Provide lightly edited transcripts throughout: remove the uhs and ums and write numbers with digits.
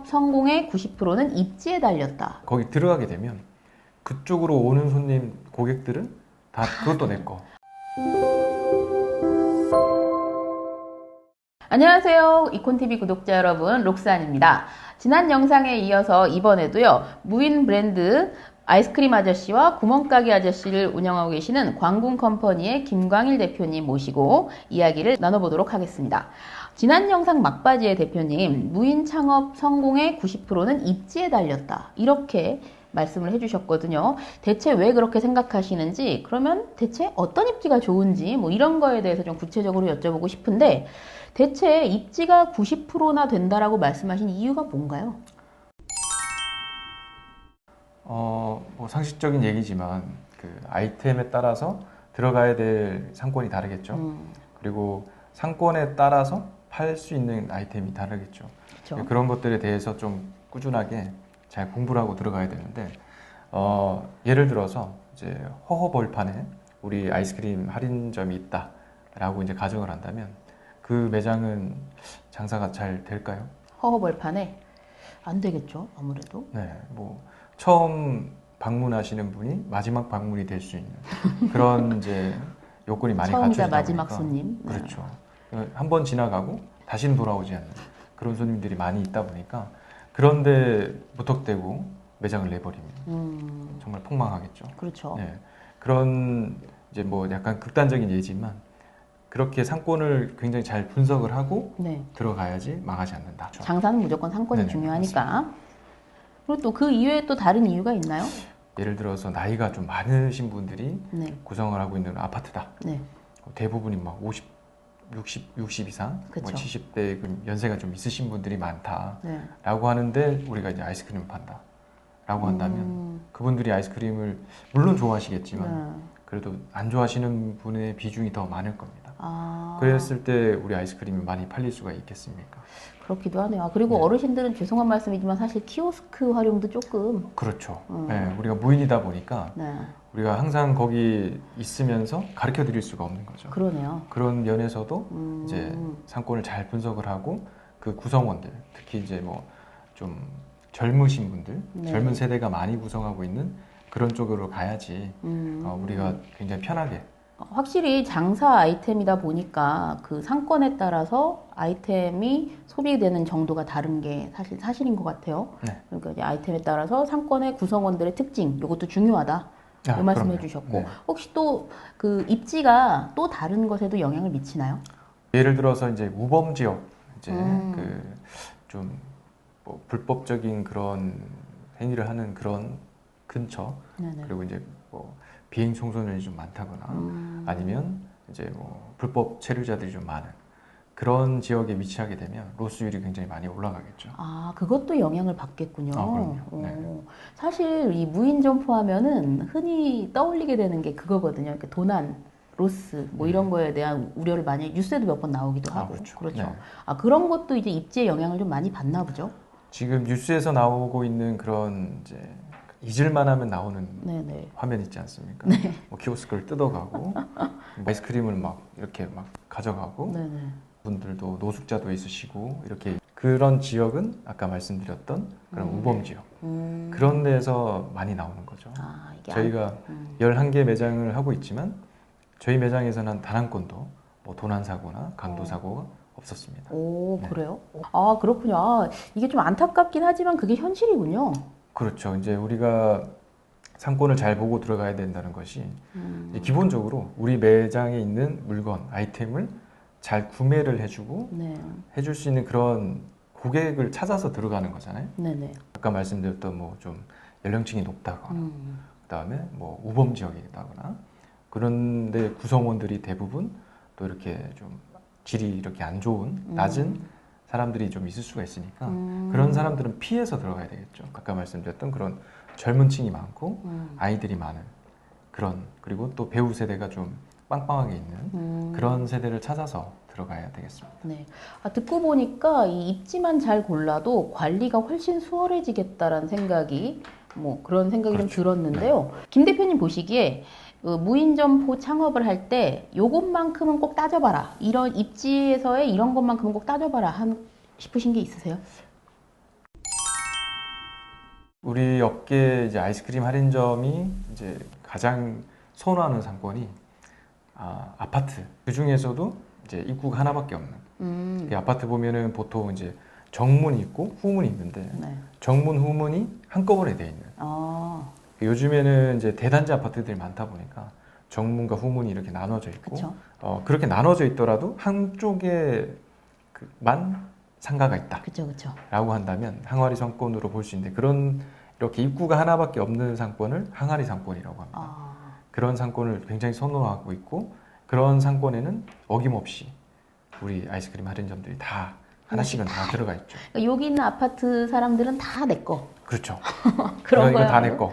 창업 성공의 90%는 입지에 달렸다. 거기 들어가게 되면 그쪽으로 오는 손님, 고객들은 다 그것도 내 거. 안녕하세요. 이콘TV 구독자 여러분, 록산입니다. 지난 영상에 이어서 이번에도요, 무인 브랜드 아이스크림 아저씨와 구멍가게 아저씨를 운영하고 계시는 광군컴퍼니의 김광일 대표님 모시고 이야기를 나눠보도록 하겠습니다. 지난 영상 막바지에 대표님, 무인 창업 성공의 90%는 입지에 달렸다. 이렇게 말씀을 해주셨거든요. 대체 왜 그렇게 생각하시는지, 그러면 대체 어떤 입지가 좋은지, 뭐 이런 거에 대해서 좀 구체적으로 여쭤보고 싶은데, 대체 입지가 90%나 된다라고 말씀하신 이유가 뭔가요? 뭐 상식적인 얘기지만 그 아이템에 따라서 들어가야 될 상권이 다르겠죠. 그리고 상권에 따라서 팔 수 있는 아이템이 다르겠죠. 그렇죠. 그런 것들에 대해서 좀 꾸준하게 잘 공부를 하고 들어가야 되는데, 예를 들어서 이제 허허벌판에 우리 아이스크림 할인점이 있다라고 이제 가정을 한다면 그 매장은 장사가 잘 될까요? 허허벌판에 안 되겠죠, 아무래도. 네, 뭐 처음 방문하시는 분이 마지막 방문이 될 수 있는 그런 이제 요건이 많이 갖춰지다 처음이자 보니까. 마지막 손님. 네. 그렇죠. 한 번 지나가고 다시는 돌아오지 않는 그런 손님들이 많이 있다 보니까 그런데 무턱대고 매장을 내버리면 정말 폭망하겠죠. 그렇죠. 네, 그런 이제 뭐 약간 극단적인 예지만 그렇게 상권을 굉장히 잘 분석을 하고 네. 들어가야지 망하지 않는다. 장사는 무조건 상권이 네네, 중요하니까. 맞습니다. 그리고 또 그 이외에 또 다른 이유가 있나요? 예를 들어서 나이가 좀 많으신 분들이 네. 구성을 하고 있는 아파트다. 네. 대부분이 막 60 이상, 그쵸. 뭐 70대 연세가 좀 있으신 분들이 많다라고 네. 하는데 우리가 이제 아이스크림을 판다라고 한다면 그분들이 아이스크림을 물론 좋아하시겠지만 네. 그래도 안 좋아하시는 분의 비중이 더 많을 겁니다. 아, 그랬을 때 우리 아이스크림이 많이 팔릴 수가 있겠습니까? 그렇기도 하네요. 그리고 네. 어르신들은 죄송한 말씀이지만 사실 키오스크 활용도 조금. 그렇죠. 네, 우리가 무인이다 보니까 네. 우리가 항상 거기 있으면서 가르쳐 드릴 수가 없는 거죠. 그러네요. 그런 면에서도 이제 상권을 잘 분석을 하고 그 구성원들, 특히 이제 뭐 좀 젊으신 분들, 네. 젊은 세대가 많이 구성하고 있는 그런 쪽으로 가야지 우리가 굉장히 편하게. 확실히 장사 아이템이다 보니까 그 상권에 따라서 아이템이 소비되는 정도가 다른 게 사실인 것 같아요. 네. 그러니까 이제 아이템에 따라서 상권의 구성원들의 특징, 이것도 중요하다. 이 말씀해 그럼요. 주셨고, 네. 혹시 또 그 입지가 또 다른 것에도 영향을 미치나요? 예를 들어서 이제 우범 지역, 이제 그 좀 뭐 불법적인 그런 행위를 하는 그런 근처, 네네. 그리고 이제 뭐 비행 청소년이 좀 많다거나 아니면 이제 뭐 불법 체류자들이 좀 많은 그런 지역에 위치하게 되면 로스율이 굉장히 많이 올라가겠죠. 아, 그것도 영향을 받겠군요. 그럼요. 네. 사실 이 무인 점포하면은 흔히 떠올리게 되는 게 그거거든요. 이렇게 도난, 로스 뭐 이런 거에 대한 우려를 많이 뉴스에도 몇 번 나오기도 하고. 그렇죠. 그렇죠. 네. 아, 그런 것도 이제 입지에 영향을 좀 많이 받나 보죠. 지금 뉴스에서 나오고 있는 그런 이제 잊을만 하면 나오는 네네. 화면 있지 않습니까? 네. 뭐 키오스크를 뜯어가고 아이스크림을 막 이렇게 막 가져가고 네네. 분들도 노숙자도 있으시고 이렇게 그런 지역은 아까 말씀드렸던 그런 우범 지역 그런 데서 많이 나오는 거죠. 아, 이게 저희가 11개 매장을 하고 있지만 저희 매장에서는 단 한 건도 뭐 도난 사고나 강도 사고가 없었습니다. 오, 네. 그래요? 아, 그렇군요. 아, 이게 좀 안타깝긴 하지만 그게 현실이군요. 그렇죠. 이제 우리가 상권을 잘 보고 들어가야 된다는 것이 기본적으로 우리 매장에 있는 물건, 아이템을 잘 구매를 해주고 네. 해줄 수 있는 그런 고객을 찾아서 들어가는 거잖아요. 네네. 아까 말씀드렸던 뭐 좀 연령층이 높다거나 그다음에 뭐 우범 지역이다거나 그런데 구성원들이 대부분 또 이렇게 좀 질이 이렇게 안 좋은 낮은 사람들이 좀 있을 수가 있으니까 그런 사람들은 피해서 들어가야 되겠죠. 아까 말씀드렸던 그런 젊은 층이 많고 아이들이 많은 그런, 그리고 또 배우 세대가 좀 빵빵하게 있는 그런 세대를 찾아서 들어가야 되겠습니다. 네. 아, 듣고 보니까 이 입지만 잘 골라도 관리가 훨씬 수월해지겠다라는 생각이 그런 생각이 좀 그렇죠. 들었는데요. 김 대표님 보시기에 무인 점포 창업을 할 때 요것만큼은 꼭 따져봐라. 이런 입지에서의 이런 것만큼은 꼭 따져봐라 싶으신 게 있으세요? 우리 업계 이제 아이스크림 할인점이 이제 가장 선호하는 상권이 아파트. 그 중에서도 이제 입구가 하나밖에 없는. 이 아파트 보면은 보통 이제 정문이 있고 후문이 있는데 네. 정문, 후문이 한꺼번에 돼 있는. 요즘에는 이제 대단지 아파트들이 많다 보니까 정문과 후문이 이렇게 나눠져 있고 그쵸. 그렇게 나눠져 있더라도 한쪽에만 상가가 있다. 그쵸, 그쵸. 라고 한다면 항아리 상권으로 볼 수 있는데 그런 이렇게 입구가 하나밖에 없는 상권을 항아리 상권이라고 합니다. 그런 상권을 굉장히 선호하고 있고 그런 상권에는 어김없이 우리 아이스크림 할인점들이 다 하나씩은 다 들어가 있죠. 그러니까 여기 있는 아파트 사람들은 다 내 거. 그렇죠. 그런 이건 다 거야. 내 거.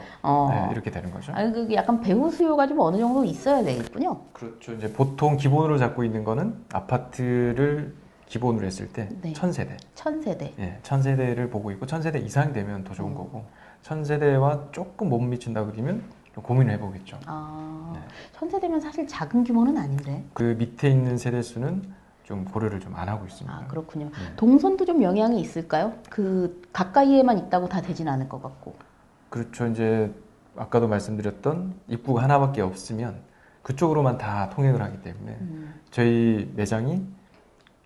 네, 이렇게 되는 거죠. 아니, 그 약간 배후 수요가 좀 어느 정도 있어야 되겠군요. 그렇죠. 이제 보통 기본으로 잡고 있는 거는 아파트를 기본으로 했을 때 네. 1000세대. 1000세대. 예, 1000세대를 보고 있고 1000세대 이상이 되면 더 좋은 거고 1000세대와 조금 못 미친다 그러면 좀 고민을 해보겠죠. 네. 네. 1000세대면 사실 작은 규모는 아닌데. 그 밑에 있는 세대 수는 좀 고려를 좀 안 하고 있습니다. 그렇군요. 네. 동선도 좀 영향이 있을까요? 그 가까이에만 있다고 다 되진 않을 것 같고. 그렇죠. 이제 아까도 말씀드렸던 입구가 하나밖에 없으면 그쪽으로만 다 통행을 하기 때문에 저희 매장이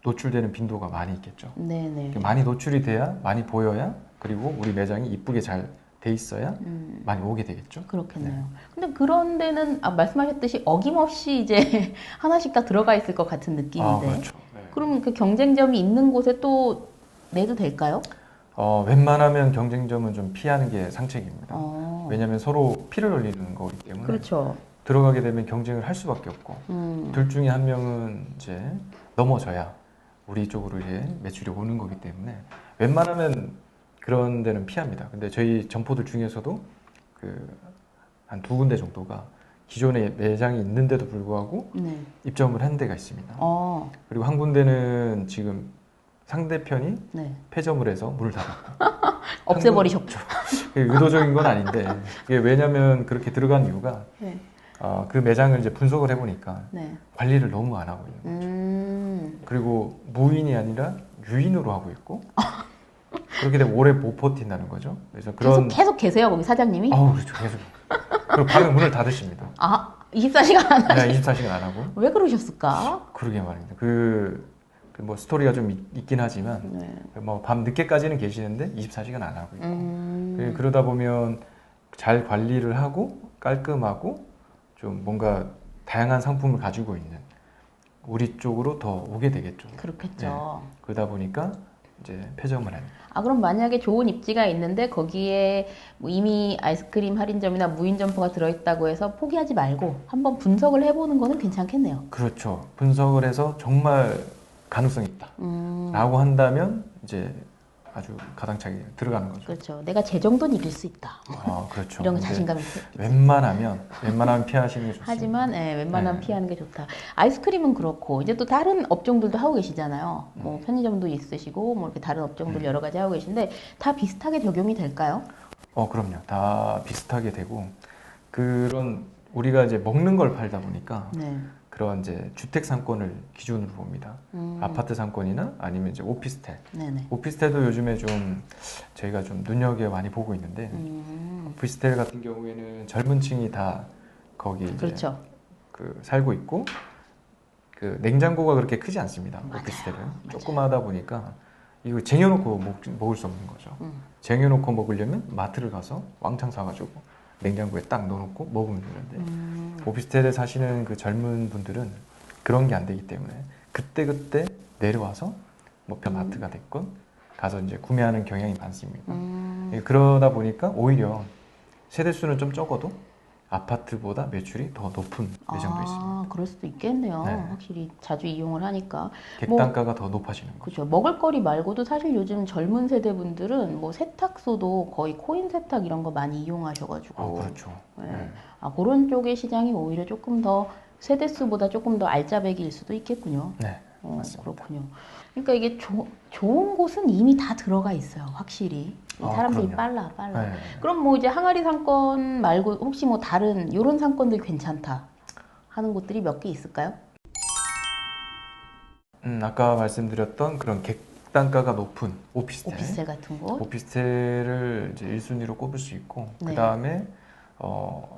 노출되는 빈도가 많이 있겠죠. 네네. 많이 노출이 돼야 많이 보여야 그리고 우리 매장이 이쁘게 잘 돼 있어야 많이 오게 되겠죠. 그렇겠네요. 네. 근데 그런 데는 말씀하셨듯이 어김없이 이제 하나씩 다 들어가 있을 것 같은 느낌인데. 그렇죠. 네. 그럼 그 경쟁점이 있는 곳에 또 내도 될까요? 웬만하면 경쟁점은 좀 피하는 게 상책입니다. 어. 왜냐하면 서로 피를 흘리는 거기 때문에 그렇죠. 들어가게 되면 경쟁을 할 수밖에 없고 둘 중에 한 명은 이제 넘어져야 우리 쪽으로 이제 매출이 오는 거기 때문에 웬만하면 그런 데는 피합니다. 근데 저희 점포들 중에서도 한 2군데 정도가 기존에 매장이 있는데도 불구하고 네. 입점을 한 데가 있습니다. 어. 그리고 한 군데는 지금 상대편이 네. 폐점을 해서 문을 닫았고 없애버리셨죠. 의도적인 건 아닌데 이게 왜냐하면 그렇게 들어간 이유가 네. 그 매장을 이제 분석을 해보니까 네. 관리를 너무 안 하고 있는 거죠. 그리고 무인이 아니라 유인으로 하고 있고 그렇게 되면 오래 못 버틴다는 거죠. 그래서 그런 계속 계세요, 거기 사장님이? 그렇죠. 계속. 그리고 밤에 문을 닫으십니다. 24시간 안 하시. 네, 24시간 안 하고. 왜 그러셨을까? 그러게 말입니다. 뭐 스토리가 좀 있긴 하지만 네. 뭐 밤 늦게까지는 계시는데 24시간 안 하고 있고 그러다 보면 잘 관리를 하고 깔끔하고 좀 뭔가 다양한 상품을 가지고 있는 우리 쪽으로 더 오게 되겠죠. 그렇겠죠. 네. 그러다 보니까 이제 폐점을 합니다. 그럼 만약에 좋은 입지가 있는데 거기에 뭐 이미 아이스크림 할인점이나 무인 점포가 들어있다고 해서 포기하지 말고 한번 분석을 해보는 거는 괜찮겠네요. 그렇죠. 분석을 해서 정말 가능성이 있다 라고 한다면 이제 아주 가당차게 들어가는 거죠. 그렇죠. 내가 제 정도는 이길 수 있다. 그렇죠. 이런 거 자신감이 웬만하면 피하시는 게 좋습니다. 하지만 웬만하면 피하는 게 좋다. 아이스크림은 그렇고 이제 또 다른 업종들도 하고 계시잖아요. 뭐 편의점도 있으시고 뭐 이렇게 다른 업종들 여러 가지 하고 계신데 다 비슷하게 적용이 될까요? 그럼요. 다 비슷하게 되고 그런 우리가 이제 먹는 걸 팔다 보니까 네. 그런 이제 주택 상권을 기준으로 봅니다. 아파트 상권이나 아니면 이제 오피스텔. 네네. 오피스텔도 요즘에 좀 저희가 좀 눈여겨 많이 보고 있는데 오피스텔 같은 경우에는 젊은 층이 다 거기 이제 그렇죠. 살고 있고 그 냉장고가 그렇게 크지 않습니다. 맞아요. 오피스텔은 맞아요. 조그마하다 보니까 이거 쟁여놓고 먹을 수 없는 거죠. 쟁여놓고 먹으려면 마트를 가서 왕창 사가지고 냉장고에 딱 넣어놓고 먹으면 되는데 오피스텔에 사시는 그 젊은 분들은 그런 게 안 되기 때문에 그때그때 내려와서 뭐 마트가 됐건 가서 이제 구매하는 경향이 많습니다. 그러다 보니까 오히려 세대수는 좀 적어도 아파트보다 매출이 더 높은 매장도 있습니다. 그럴 수도 있겠네요. 네. 확실히 자주 이용을 하니까. 객단가가 더 높아지는 거죠. 그렇죠. 먹을거리 말고도 사실 요즘 젊은 세대분들은 뭐 세탁소도 거의 코인 세탁 이런 거 많이 이용하셔가지고. 그렇죠. 네. 그런 쪽의 시장이 오히려 조금 더 세대수보다 조금 더 알짜배기일 수도 있겠군요. 네, 맞습니다. 그렇군요. 그러니까 이게 좋은 곳은 이미 다 들어가 있어요. 확실히. 사람들이 그럼요. 빨라. 네. 그럼 뭐 이제 항아리 상권 말고 혹시 뭐 다른 이런 상권들 괜찮다 하는 곳들이 몇 개 있을까요? 아까 말씀드렸던 그런 단가가 높은 오피스텔, 오피스텔 같은 곳. 오피스텔을 이제 1순위로 꼽을 수 있고 네. 그 다음에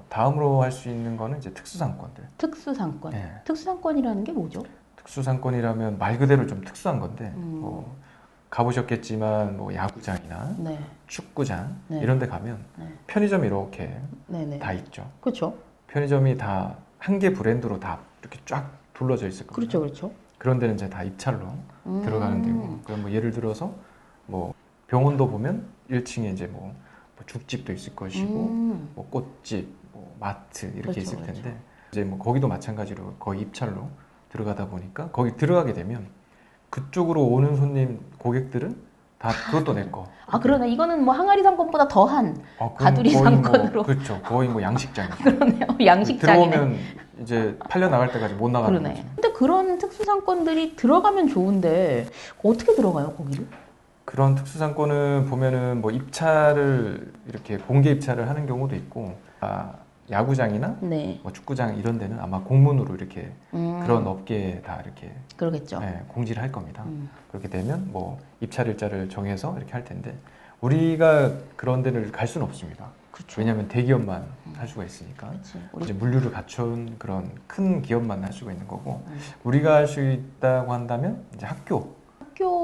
다음으로 할 수 있는 거는 이제 특수상권들. 특수상권. 네. 특수상권이라는 게 뭐죠? 특수상권이라면 말 그대로 좀 특수한 건데 음. 가보셨겠지만 뭐 야구장이나 네. 축구장 네. 이런 데 가면 네. 편의점이 이렇게 네네. 다 있죠. 그렇죠. 편의점이 다 한 개 브랜드로 다 이렇게 쫙 둘러져 있을 겁니다. 그렇죠, 그렇죠. 그런 데는 이제 다 입찰로 들어가는 데고, 그럼 뭐 예를 들어서 뭐 병원도 보면 1층에 이제 뭐 죽집도 있을 것이고, 뭐 꽃집, 뭐 마트 이렇게 그렇죠, 있을 그렇죠. 텐데 이제 뭐 거기도 마찬가지로 거의 입찰로 들어가다 보니까 거기 들어가게 되면 그쪽으로 오는 손님 고객들은 다 그것도 내 거. 아, 그러네. 이거는 뭐 항아리 상권보다 더한 그럼 가두리 거의 상권으로. 그렇죠. 거의 뭐 양식장이죠. 그러네요. 양식장이네. 들어오면 이제 팔려 나갈 때까지 못 나가는 그러네. 거죠. 근데 그런 특수상권들이 들어가면 좋은데 어떻게 들어가요, 거기를? 그런 특수상권은 보면은 뭐 입찰을 이렇게 공개 입찰을 하는 경우도 있고, 야구장이나 네. 뭐 축구장 이런 데는 아마 공문으로 이렇게 그런 업계에 다 이렇게 그러겠죠. 공지를 할 겁니다. 그렇게 되면 뭐 입찰 일자를 정해서 이렇게 할 텐데 우리가 그런 데를 갈 수는 없습니다. 그렇죠. 왜냐하면 대기업만 할 수가 있으니까. 그렇지. 이제 물류를 갖춘 그런 큰 기업만 할 수가 있는 거고, 우리가 할 수 있다고 한다면 이제 학교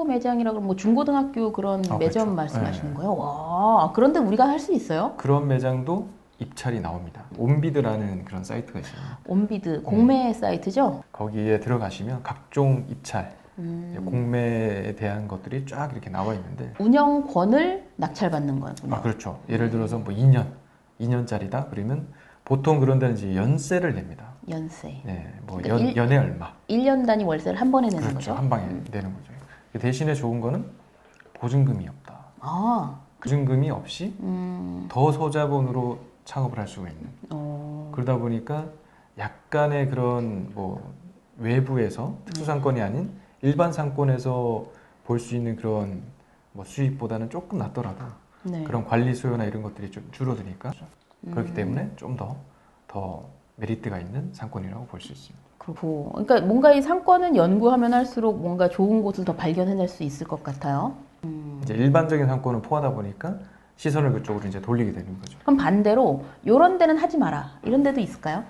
매장이라 그러면 뭐 중고등학교 그런 매점 그렇죠. 말씀하시는 네. 거예요? 와, 그런데 우리가 할 수 있어요? 그런 매장도 입찰이 나옵니다. 온비드라는 그런 사이트가 있어요. 온비드 공매 사이트죠? 거기에 들어가시면 각종 입찰, 공매에 대한 것들이 쫙 이렇게 나와 있는데, 운영권을 낙찰받는 거군요. 그렇죠. 예를 들어서 뭐 2년짜리다 그러면 보통 그런 데는 이제 연세를 냅니다. 연세. 네, 뭐 그러니까 연에 얼마. 1년 단위 월세를 한 번에 내는 그렇죠. 거죠? 한 방에 내는 거죠. 대신에 좋은 거는 보증금이 없다. 아, 보증금이 없이 더 소자본으로 창업을 할 수가 있는. 그러다 보니까 약간의 그런 뭐 외부에서 특수상권이 아닌 일반 상권에서 볼 수 있는 그런 뭐 수익보다는 조금 낮더라도 네. 그런 관리 수요나 이런 것들이 좀 줄어드니까 그렇기 때문에 좀 더 메리트가 있는 상권이라고 볼 수 있습니다. 그렇고, 그러니까 뭔가 이 상권은 연구하면 할수록 뭔가 좋은 곳을 더 발견해낼 수 있을 것 같아요. 이제 일반적인 상권은 포하다 보니까 시선을 그쪽으로 이제 돌리게 되는 거죠. 그럼 반대로 이런 데는 하지 마라 이런 데도 있을까요?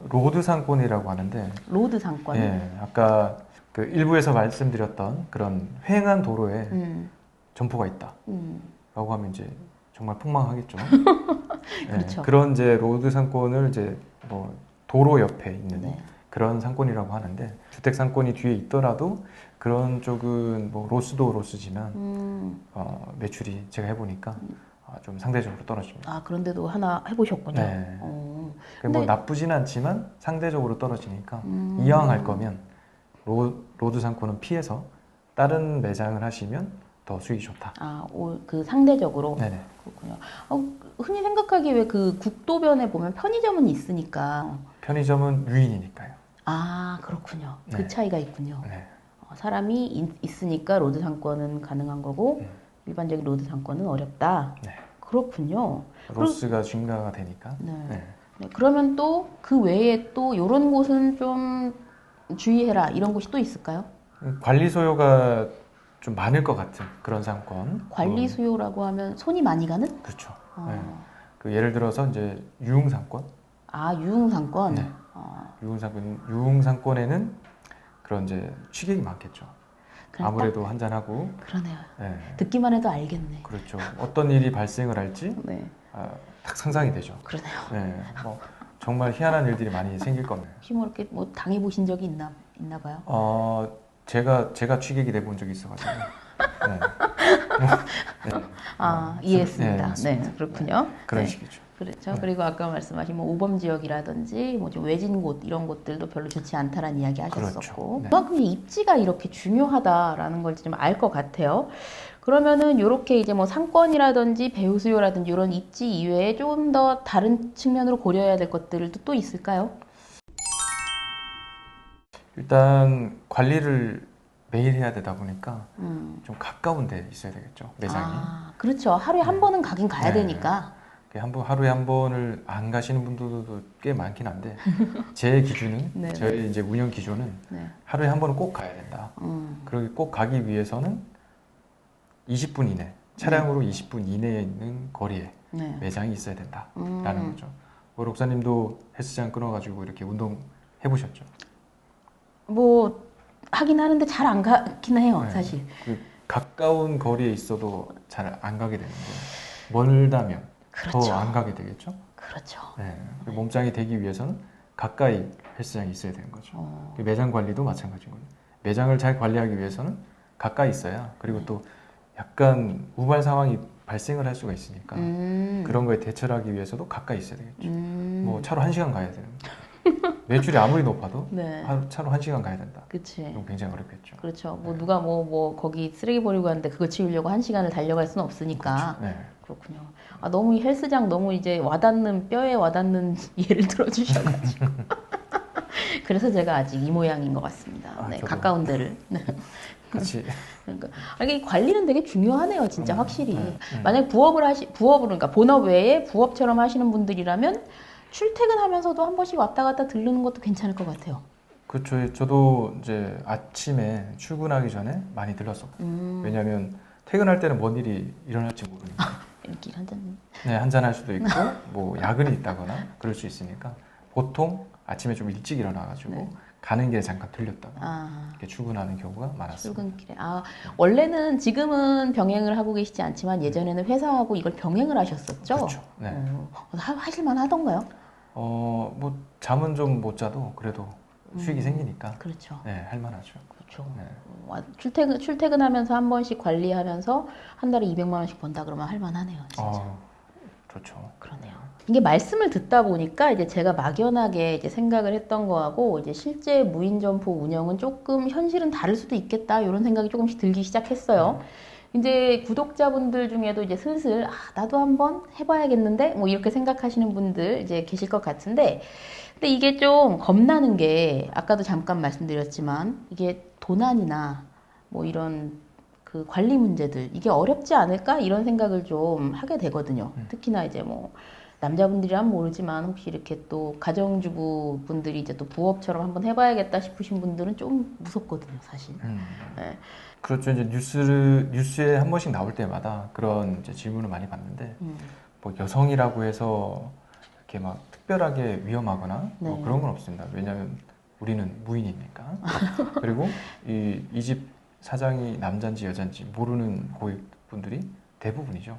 로드 상권이라고 하는데, 로드 상권. 예, 아까 그 일부에서 말씀드렸던 그런 횡한 도로에 점포가 있다라고 하면 이제 정말 폭망하겠죠. 그렇죠. 그런 이제 로드 상권을 이제 뭐 도로 옆에 있는 네. 그런 상권이라고 하는데, 주택 상권이 뒤에 있더라도 그런 쪽은 뭐 로스도 로스지만 매출이 제가 해보니까 좀 상대적으로 떨어집니다. 아, 그런데도 하나 해보셨군요. 네. 어. 뭐 나쁘진 않지만 상대적으로 떨어지니까 이왕 할 거면 로드 상권은 피해서 다른 매장을 하시면 더 수익이 좋다. 아, 그 상대적으로. 네네. 그렇군요. 흔히 생각하기에 왜 그 국도변에 보면 편의점은 있으니까. 편의점은 유인이니까요. 아, 그렇군요. 그 네. 차이가 있군요. 네. 사람이 있으니까 로드 상권은 가능한 거고 일반적인 로드 상권은 어렵다. 네. 그렇군요. 로스가 증가가 되니까. 네. 네. 네, 그러면 또 그 외에 또 이런 곳은 좀 주의해라 이런 곳이 또 있을까요? 관리 소요가 좀 많을 것 같은 그런 상권. 관리 수요라고 하면 손이 많이 가는? 그렇죠. 아, 네. 그 예를 들어서 이제 유흥 상권. 아 유흥 상권. 네. 유흥 상권에는 그런 이제 취객이 많겠죠. 그냥 아무래도 한잔 하고. 그러네요. 네. 듣기만 해도 알겠네. 그렇죠. 어떤 일이 발생을 할지 네, 딱 상상이 되죠. 그러네요. 네. 뭐 정말 희한한 일들이 많이 생길 겁니다. 혹시 뭐 이렇게 뭐 당해보신 적이 있나 봐요? 제가 취객이 돼본 적이 있어가지고. 네. 네. 이해했습니다. 네, 네, 그렇군요. 그런 네. 식이죠. 그렇죠. 네. 그리고 아까 말씀하신 뭐 우범 지역이라든지 뭐 좀 외진 곳 이런 곳들도 별로 좋지 않다라는 이야기 하셨었고, 그렇죠. 네. 그만큼 이 입지가 이렇게 중요하다라는 걸 좀 알 것 같아요. 그러면은 이렇게 이제 뭐 상권이라든지 배우 수요라든지 이런 입지 이외에 좀 더 다른 측면으로 고려해야 될 것들도 또 있을까요? 일단 관리를 매일 해야 되다 보니까 좀 가까운 데 있어야 되겠죠. 매장이. 그렇죠. 하루에 한 번은 가긴 가야 네. 되니까. 하루에 한 번을 안 가시는 분들도 꽤 많긴 한데 제 기준은 네. 저희 이제 운영 기조는 네. 하루에 한 번은 꼭 가야 된다. 그리고 꼭 가기 위해서는 20분 이내 차량으로 20분 이내에 있는 거리에 네. 매장이 있어야 된다라는 거죠. 록사님도 헬스장 끊어가지고 이렇게 운동 해보셨죠? 뭐 하긴 하는데 잘 안 가긴 해요, 네. 사실. 그 가까운 거리에 있어도 잘 안 가게 되는데 멀다면 그렇죠. 더 안 가게 되겠죠? 그렇죠. 네. 그 몸짱이 되기 위해서는 가까이 헬스장이 있어야 되는 거죠. 그 매장 관리도 마찬가지인 거예요. 매장을 잘 관리하기 위해서는 가까이 있어야 그리고 또 약간 우발 상황이 발생을 할 수가 있으니까 그런 거에 대처를 하기 위해서도 가까이 있어야 되겠죠. 뭐 차로 1시간 가야 되는 매출이 아무리 높아도 네. 차로 1시간 가야 된다. 그치. 그럼 굉장히 어렵겠죠. 그렇죠. 뭐 누가 뭐 거기 쓰레기 버리고 가는데 그거 치우려고 1시간을 달려갈 수는 없으니까. 그렇죠. 네. 그렇군요. 아, 너무 이 헬스장 너무 이제 와닿는 뼈에 와닿는 예를 들어주셔가지고. 그래서 제가 아직 이 모양인 것 같습니다. 아, 네, 저도. 가까운 데를. 네. 같이 그러니까 이게 관리는 되게 중요하네요, 진짜 확실히. 네. 만약 부업을 그러니까 본업 외에 부업처럼 하시는 분들이라면 출퇴근하면서도 한 번씩 왔다 갔다 들르는 것도 괜찮을 것 같아요. 그렇죠. 저도 이제 아침에 출근하기 전에 많이 들렀었고 왜냐하면 퇴근할 때는 뭔 일이 일어날지 모르니까 이렇게 한잔. 네, 한잔 할 수도 있고 뭐 야근이 있다거나 그럴 수 있으니까 보통 아침에 좀 일찍 일어나가지고 네. 가는 길에 잠깐 들렸다가 아. 이렇게 출근하는 경우가 많았습니다. 출근길에. 아, 원래는 지금은 병행을 하고 계시지 않지만 예전에는 회사하고 이걸 병행을 하셨었죠? 그렇죠. 네. 하실만 하던가요? 뭐 잠은 좀 못 자도 그래도 수익이 생기니까 그렇죠. 네, 할만하죠. 그렇죠. 네. 출퇴근하면서 한 번씩 관리하면서 한 달에 200만 원씩 번다 그러면 할만하네요, 진짜. 좋죠. 그러네요. 이게 말씀을 듣다 보니까 이제 제가 막연하게 이제 생각을 했던 거하고 이제 실제 무인 점포 운영은 조금 현실은 다를 수도 있겠다 이런 생각이 조금씩 들기 시작했어요. 이제 구독자분들 중에도 이제 슬슬 나도 한번 해봐야겠는데 뭐 이렇게 생각하시는 분들 이제 계실 것 같은데 근데 이게 좀 겁나는 게 아까도 잠깐 말씀드렸지만 이게 도난이나 뭐 이런 그 관리 문제들 이게 어렵지 않을까 이런 생각을 좀 하게 되거든요. 특히나 이제 뭐 남자분들이란 모르지만 혹시 이렇게 또 가정주부 분들이 이제 또 부업처럼 한번 해봐야겠다 싶으신 분들은 좀 무섭거든요, 사실. 네. 그렇죠. 이제 뉴스에 한 번씩 나올 때마다 그런 이제 질문을 많이 받는데 뭐 여성이라고 해서 이렇게 막 특별하게 위험하거나 뭐 네. 그런 건 없습니다. 왜냐하면 우리는 무인이니까. 그리고 이 집 사장이 남잔지 여잔지 모르는 고객분들이 대부분이죠.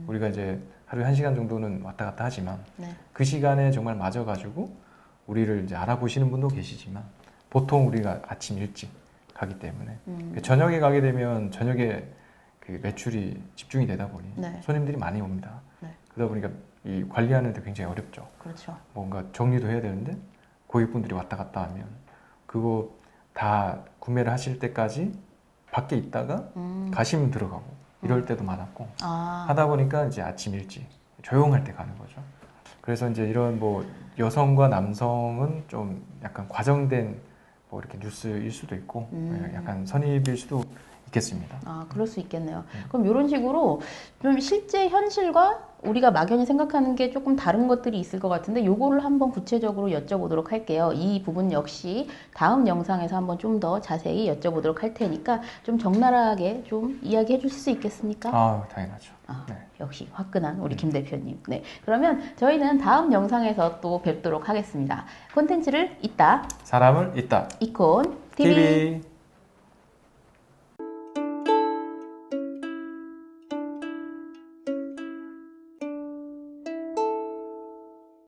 우리가 이제 하루에 1시간 정도는 왔다 갔다 하지만 네. 그 시간에 정말 맞아가지고 우리를 이제 알아보시는 분도 계시지만 보통 우리가 아침 일찍 가기 때문에 저녁에 가게 되면 저녁에 그 매출이 집중이 되다 보니 네. 손님들이 많이 옵니다. 네. 그러다 보니까 이 관리하는 데 굉장히 어렵죠. 그렇죠. 뭔가 정리도 해야 되는데 고객분들이 왔다 갔다 하면 그거 다 구매를 하실 때까지 밖에 있다가 가시면 들어가고 이럴 때도 많았고 하다 보니까 이제 아침 일찍 조용할 때 가는 거죠. 그래서 이제 이런 뭐 여성과 남성은 좀 약간 과정된 뭐 이렇게 뉴스일 수도 있고 약간 선입일 수도 있겠습니다. 그럴 수 있겠네요. 그럼 이런 식으로 좀 실제 현실과 우리가 막연히 생각하는 게 조금 다른 것들이 있을 것 같은데 요거를 한번 구체적으로 여쭤보도록 할게요. 이 부분 역시 다음 영상에서 한번 좀 더 자세히 여쭤보도록 할 테니까 좀 적나라하게 좀 이야기해 주실 수 있겠습니까? 당연하죠. 네. 역시 화끈한 우리 김 대표님. 네. 그러면 저희는 다음 영상에서 또 뵙도록 하겠습니다. 콘텐츠를 잇다 사람을 잇다. 이콘 TV. TV.